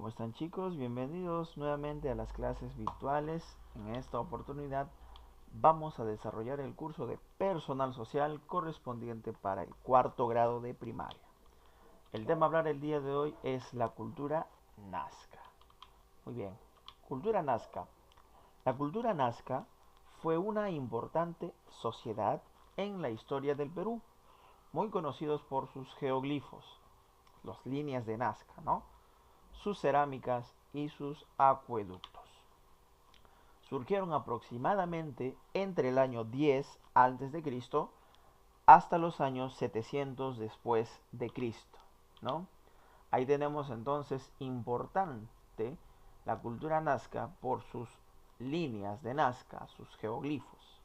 ¿Cómo están, chicos? Bienvenidos nuevamente a las clases virtuales. En esta oportunidad vamos a desarrollar el curso de personal social correspondiente para el cuarto grado de primaria. El tema a hablar el día de hoy es la cultura nazca. Muy bien, cultura nazca. La cultura nazca fue una importante sociedad en la historia del Perú, muy conocidos por sus geoglifos, las líneas de Nazca, ¿no? Sus cerámicas y sus acueductos. Surgieron aproximadamente entre el año 10 a.C. hasta los años 700 después de Cristo, ¿no? Ahí tenemos entonces importante la cultura nazca por sus líneas de Nazca, sus geoglifos,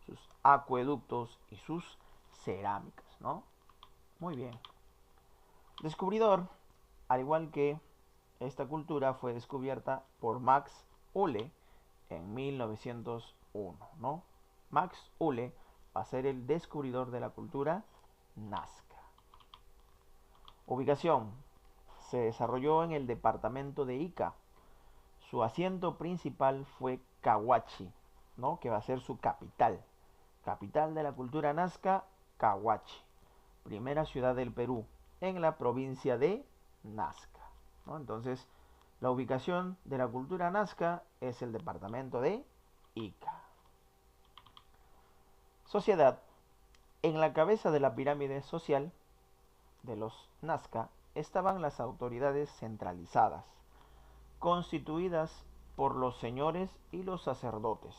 sus acueductos y sus cerámicas, ¿no? Muy bien. Descubridor, al igual que esta cultura fue descubierta por Max Uhle en 1901, ¿no? Max Uhle va a ser el descubridor de la cultura nazca. Ubicación. Se desarrolló en el departamento de Ica. Su asiento principal fue Cahuachi, ¿no? Que va a ser su capital. Capital de la cultura nazca, Cahuachi. Primera ciudad del Perú, en la provincia de Nazca, ¿no? Entonces, la ubicación de la cultura nazca es el departamento de Ica. Sociedad. En la cabeza de la pirámide social de los nazca estaban las autoridades centralizadas, constituidas por los señores y los sacerdotes.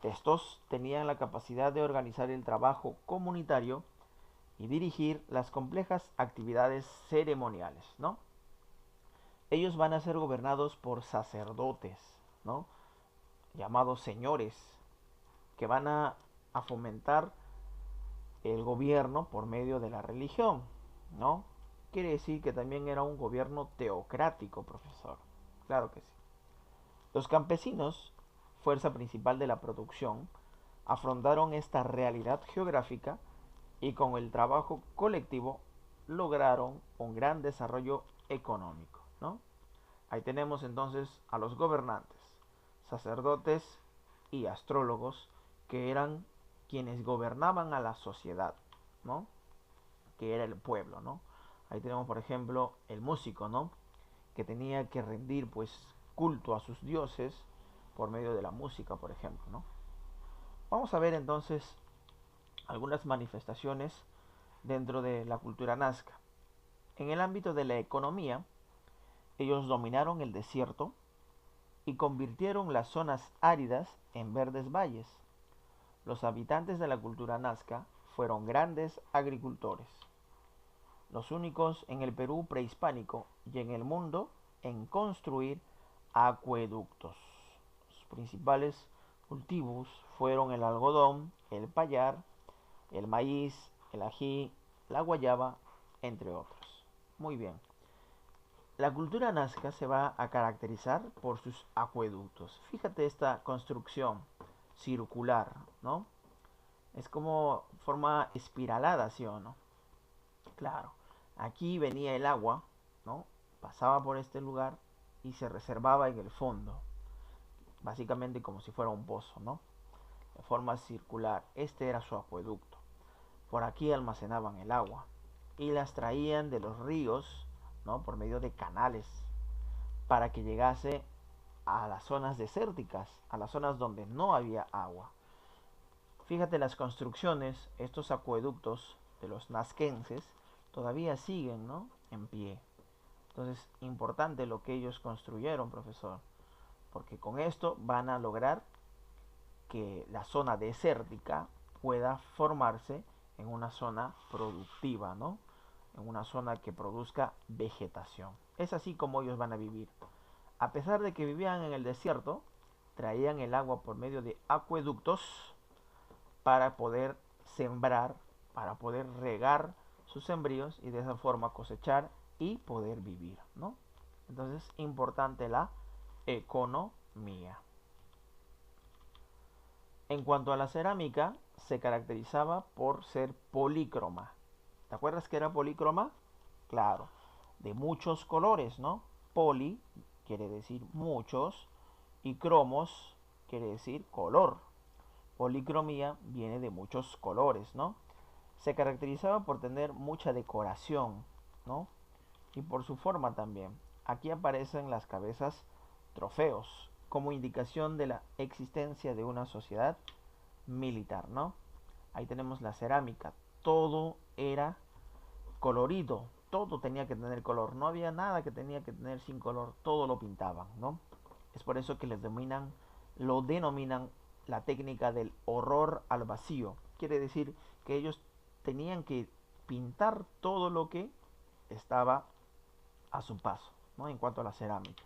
Estos tenían la capacidad de organizar el trabajo comunitario y dirigir las complejas actividades ceremoniales, ¿no? Ellos van a ser gobernados por sacerdotes, ¿no? Llamados señores, que van a fomentar el gobierno por medio de la religión, ¿no? Quiere decir que también era un gobierno teocrático, profesor. Claro que sí. Los campesinos, fuerza principal de la producción, afrontaron esta realidad geográfica y con el trabajo colectivo lograron un gran desarrollo económico, ¿no? Ahí tenemos entonces a los gobernantes, sacerdotes y astrólogos, que eran quienes gobernaban a la sociedad, ¿no? Que era el pueblo, ¿no? Ahí tenemos, por ejemplo, el músico, ¿no? Que tenía que rendir, pues, culto a sus dioses por medio de la música, por ejemplo, ¿no? Vamos a ver entonces algunas manifestaciones dentro de la cultura nazca. En el ámbito de la economía, ellos dominaron el desierto y convirtieron las zonas áridas en verdes valles. Los habitantes de la cultura nazca fueron grandes agricultores, los únicos en el Perú prehispánico y en el mundo en construir acueductos. Sus principales cultivos fueron el algodón, el payar, el maíz, el ají, la guayaba, entre otros. Muy bien. La cultura nazca se va a caracterizar por sus acueductos. Fíjate esta construcción circular, ¿no? Es como forma espiralada, ¿sí o no? Claro. Aquí venía el agua, ¿no? Pasaba por este lugar y se reservaba en el fondo. Básicamente como si fuera un pozo, ¿no? De forma circular. Este era su acueducto. Por aquí almacenaban el agua y las traían de los ríos, ¿no? Por medio de canales, para que llegase a las zonas desérticas, a las zonas donde no había agua. Fíjate las construcciones, estos acueductos de los nazquenses todavía siguen, ¿no? En pie. Entonces, importante lo que ellos construyeron, profesor, porque con esto van a lograr que la zona desértica pueda formarse en una zona productiva, ¿no? En una zona que produzca vegetación. Es así como ellos van a vivir. A pesar de que vivían en el desierto, traían el agua por medio de acueductos para poder sembrar, para poder regar sus sembríos y de esa forma cosechar y poder vivir, ¿no? Entonces, importante la economía. En cuanto a la cerámica, se caracterizaba por ser polícroma. ¿Te acuerdas que era polícroma? Claro, de muchos colores, ¿no? Poli quiere decir muchos y cromos quiere decir color. Policromía viene de muchos colores, ¿no? Se caracterizaba por tener mucha decoración, ¿no? Y por su forma también. Aquí aparecen las cabezas trofeos, como indicación de la existencia de una sociedad militar, ¿no? Ahí tenemos la cerámica. Todo era colorido, todo tenía que tener color. No había nada que tenía que tener sin color, todo lo pintaban, ¿no? Es por eso que lo denominan la técnica del horror al vacío. Quiere decir que ellos tenían que pintar todo lo que estaba a su paso, ¿no? En cuanto a la cerámica.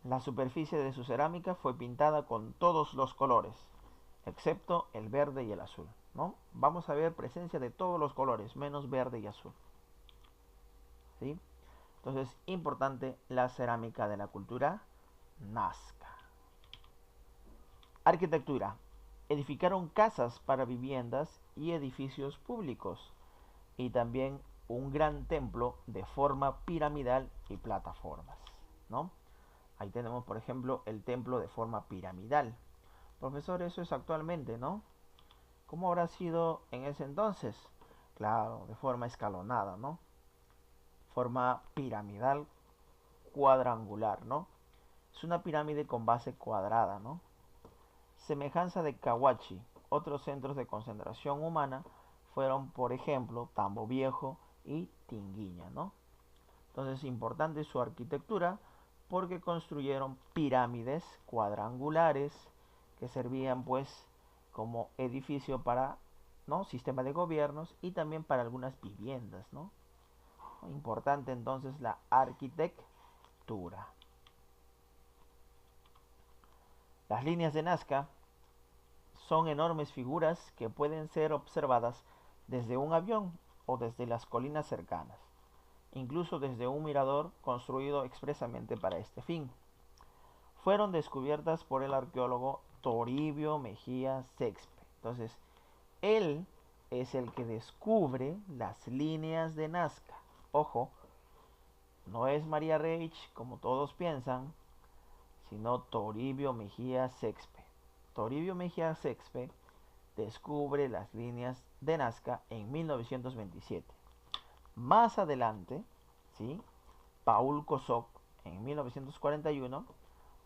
La superficie de su cerámica fue pintada con todos los colores, excepto el verde y el azul, ¿no? Vamos a ver presencia de todos los colores, menos verde y azul, ¿sí? Entonces, importante la cerámica de la cultura Nazca. Arquitectura. Edificaron casas para viviendas y edificios públicos, y también un gran templo de forma piramidal y plataformas, ¿no? Ahí tenemos, por ejemplo, el templo de forma piramidal. Profesor, eso es actualmente, ¿no? ¿Cómo habrá sido en ese entonces? Claro, de forma escalonada, ¿no? Forma piramidal cuadrangular, ¿no? Es una pirámide con base cuadrada, ¿no? Semejanza de Cahuachi. Otros centros de concentración humana fueron, por ejemplo, Tambo Viejo y Tinguiña, ¿no? Entonces, importante su arquitectura porque construyeron pirámides cuadrangulares que servían pues como edificio para, ¿no?, sistema de gobiernos y también para algunas viviendas, ¿no? Importante entonces la arquitectura. Las líneas de Nazca son enormes figuras que pueden ser observadas desde un avión o desde las colinas cercanas, incluso desde un mirador construido expresamente para este fin. Fueron descubiertas por el arqueólogo Toribio Mejía Sexpe. Entonces, él es el que descubre las líneas de Nazca. Ojo, no es María Reich como todos piensan, sino Toribio Mejía Sexpe. Toribio Mejía Sexpe descubre las líneas de Nazca en 1927. Más adelante, ¿sí?, Paul Kosok en 1941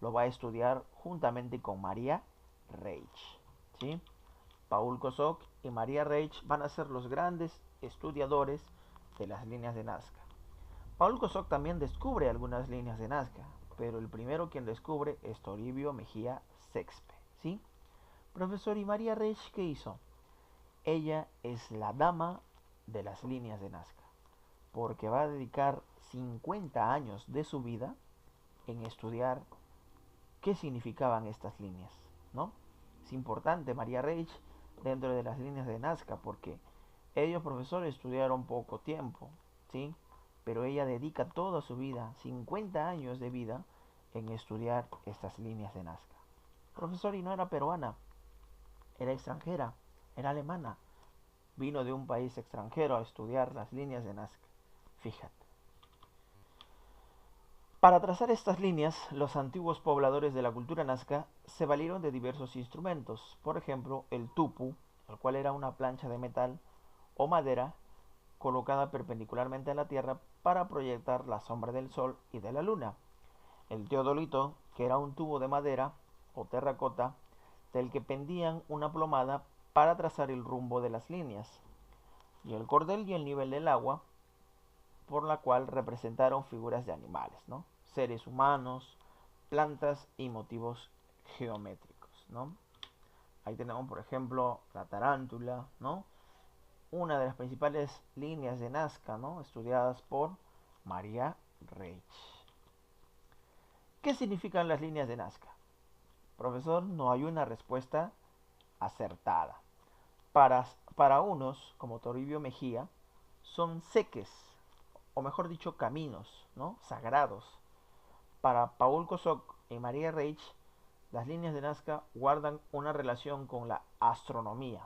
lo va a estudiar juntamente con María Reich, ¿sí? Paul Kosok y María Reich van a ser los grandes estudiadores de las líneas de Nazca. Paul Kosok también descubre algunas líneas de Nazca, pero el primero quien descubre es Toribio Mejía Sexpe, ¿sí? Profesor, ¿y María Reich qué hizo? Ella es la dama de las líneas de Nazca, porque va a dedicar 50 años de su vida en estudiar qué significaban estas líneas, ¿no? Es importante María Reich dentro de las líneas de Nazca porque ellos, profesores, estudiaron poco tiempo, ¿sí? Pero ella dedica toda su vida, 50 años de vida, en estudiar estas líneas de Nazca. Profesor, y no era peruana, era extranjera, era alemana. Vino de un país extranjero a estudiar las líneas de Nazca. Fíjate. Para trazar estas líneas, los antiguos pobladores de la cultura nazca se valieron de diversos instrumentos, por ejemplo, el tupu, el cual era una plancha de metal o madera colocada perpendicularmente a la tierra para proyectar la sombra del sol y de la luna. El teodolito, que era un tubo de madera o terracota del que pendían una plomada para trazar el rumbo de las líneas. Y el cordel y el nivel del agua, por la cual representaron figuras de animales, ¿no? Seres humanos, plantas y motivos geométricos, ¿no? Ahí tenemos, por ejemplo, la tarántula, ¿no? Una de las principales líneas de Nazca, ¿no?, estudiadas por María Reich. ¿Qué significan las líneas de Nazca? Profesor, no hay una respuesta acertada. Para unos, como Toribio Mejía, son seques, o mejor dicho, caminos, ¿no?, sagrados. Para Paul Kosok y María Reich, las líneas de Nazca guardan una relación con la astronomía.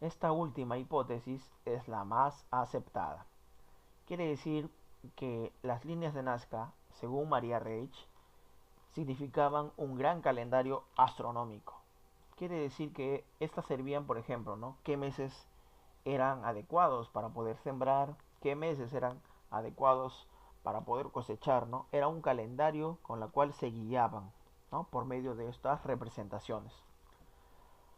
Esta última hipótesis es la más aceptada. Quiere decir que las líneas de Nazca, según María Reich, significaban un gran calendario astronómico. Quiere decir que estas servían, por ejemplo, ¿no? ¿Qué meses eran adecuados para poder sembrar? ¿Qué meses eran adecuados para poder cosechar? ¿No? Era un calendario con el cual se guiaban, ¿no? Por medio de estas representaciones.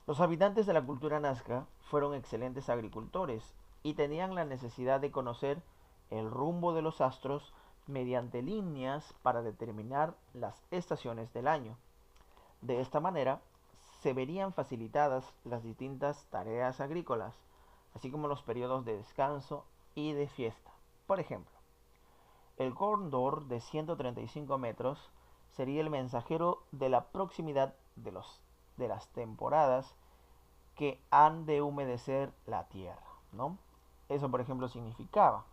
Los habitantes de la cultura nazca fueron excelentes agricultores y tenían la necesidad de conocer el rumbo de los astros mediante líneas para determinar las estaciones del año. De esta manera, se verían facilitadas las distintas tareas agrícolas, así como los periodos de descanso y de fiesta. Por ejemplo, el cóndor de 135 metros sería el mensajero de la proximidad de las temporadas que han de humedecer la tierra, ¿no? Eso, por ejemplo, significaba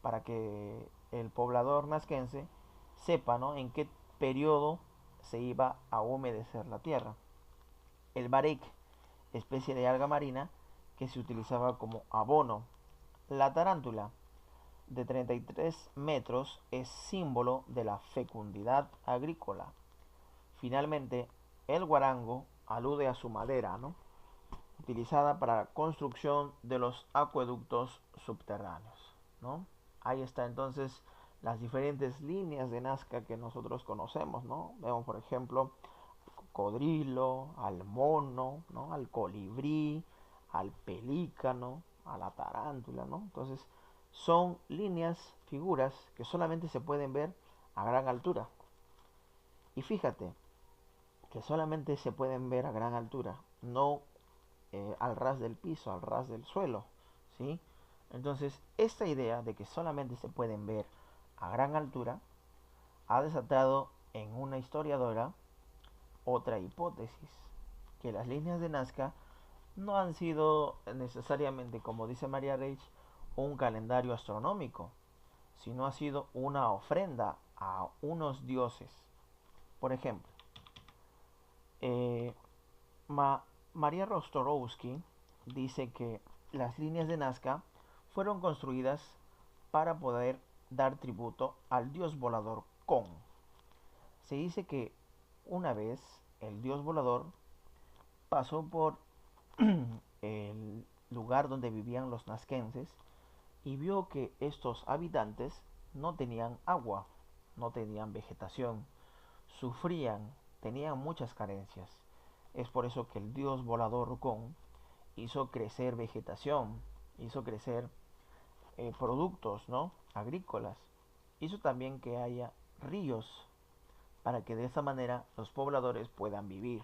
para que el poblador nazquense sepa, ¿no? En qué periodo se iba a humedecer la tierra. El barek, especie de alga marina que se utilizaba como abono. La tarántula, de 33 metros, es símbolo de la fecundidad agrícola. Finalmente, el guarango alude a su madera, ¿no? Utilizada para la construcción de los acueductos subterráneos, ¿no? Ahí está entonces las diferentes líneas de Nazca que nosotros conocemos, ¿no? Vemos, por ejemplo, al cocodrilo, al mono, ¿no? Al colibrí, al pelícano, a la tarántula, ¿no? Entonces, son líneas, figuras que solamente se pueden ver a gran altura. Y fíjate que solamente se pueden ver a gran altura, no al ras del piso, al ras del suelo, ¿sí? Entonces, esta idea de que solamente se pueden ver a gran altura ha desatado en una historiadora otra hipótesis, que las líneas de Nazca no han sido necesariamente, como dice María Reich, un calendario astronómico, sino ha sido una ofrenda a unos dioses. Por ejemplo, eh, María Rostorowski dice que las líneas de Nazca fueron construidas para poder dar tributo al dios volador Kon. Se dice que una vez el dios volador pasó por el lugar donde vivían los nazquenses y vio que estos habitantes no tenían agua, no tenían vegetación, sufrían, tenían muchas carencias. Es por eso que el dios volador Kon hizo crecer vegetación, hizo crecer productos, ¿no? Agrícolas. Hizo también que haya ríos para que de esa manera los pobladores puedan vivir.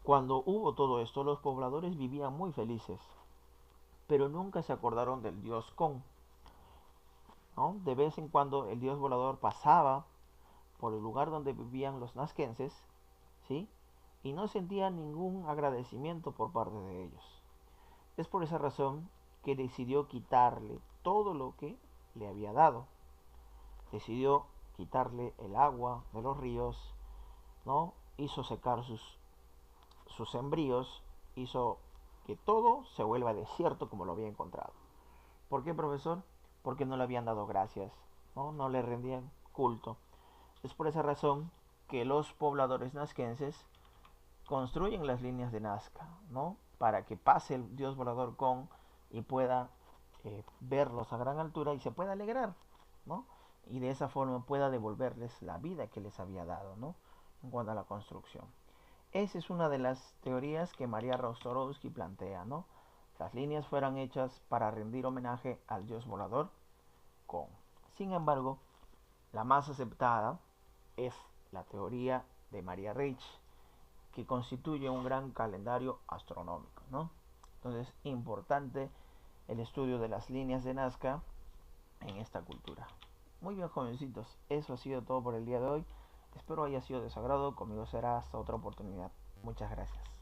Cuando hubo todo esto, los pobladores vivían muy felices, pero nunca se acordaron del dios Kon, ¿no? De vez en cuando el dios volador pasaba por el lugar donde vivían los nazquenses, ¿sí? Y no sentía ningún agradecimiento por parte de ellos. Es por esa razón que decidió quitarle todo lo que le había dado. Decidió quitarle el agua de los ríos, ¿no? Hizo secar sus sembríos, hizo que todo se vuelva desierto como lo había encontrado. ¿Por qué, profesor? Porque no le habían dado gracias, ¿no? No le rendían culto. Es por esa razón que los pobladores nazquenses construyen las líneas de Nazca, ¿no? Para que pase el dios volador Kon y pueda verlos a gran altura y se pueda alegrar, ¿no? Y de esa forma pueda devolverles la vida que les había dado, ¿no? En cuanto a la construcción. Esa es una de las teorías que María Rostorowski plantea, ¿no? Las líneas fueron hechas para rendir homenaje al dios volador Kon. Sin embargo, la más aceptada es la teoría de María Reich, que constituye un gran calendario astronómico, ¿no? Entonces, importante el estudio de las líneas de Nazca en esta cultura. Muy bien, jovencitos, eso ha sido todo por el día de hoy. Espero haya sido de su agrado. Conmigo será hasta otra oportunidad. Muchas gracias.